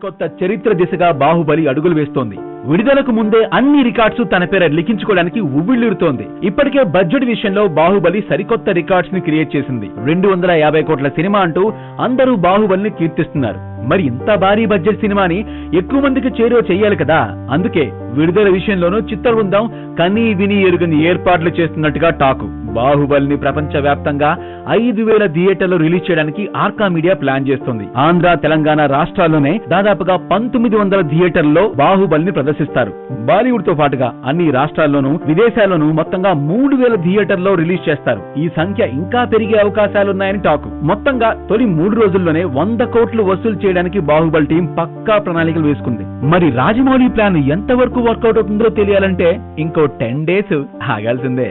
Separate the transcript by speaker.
Speaker 1: సరికొత్త చరిత్ర దిశగా బాహుబలి అడుగులు వేస్తోంది. విడుదలకు ముందే అన్ని రికార్డ్స్ తన పేర లిఖించుకోవడానికి ఉవ్విళ్లూరుతోంది. ఇప్పటికే బడ్జెట్ విషయంలో బాహుబలి సరికొత్త రికార్డ్స్ ని క్రియేట్ చేసింది. 250 కోట్ల సినిమా అంటూ అందరూ బాహుబలిని కీర్తిస్తున్నారు. మరి ఇంత భారీ బడ్జెట్ సినిమాని ఎక్కువ మందికి చేరువ చెయ్యాలి కదా. అందుకే విడుదల విషయంలోనూ చిత్ర బృందం కనీ విని ఎరుగని ఏర్పాట్లు చేస్తున్నట్టుగా టాకు. బాహుబలిని ప్రపంచ వ్యాప్తంగా 5,000 థియేటర్లు రిలీజ్ చేయడానికి ఆర్కా మీడియా ప్లాన్ చేస్తుంది. ఆంధ్ర, తెలంగాణ రాష్ట్రాల్లోనే దాదాపుగా 1900 థియేటర్లలో బాహుబలిని ప్రదర్శిస్తారు. బాలీవుడ్ తో పాటుగా అన్ని రాష్ట్రాల్లోనూ విదేశాల్లోనూ మొత్తంగా 3,000 థియేటర్లలో రిలీజ్ చేస్తారు. ఈ సంఖ్య ఇంకా పెరిగే అవకాశాలున్నాయని టాకు. మొత్తంగా తొలి 3 రోజుల్లోనే 100 కోట్లు వసూలు చేయడానికి బాహుబలి టీం పక్కా ప్రణాళికలు వేసుకుంది. మరి రాజమౌళి ప్లాన్ ఎంతవరకు వర్కౌట్ అవుతుందో తెలియాలంటే ఇంకో 10 days ఆగాల్సిందే.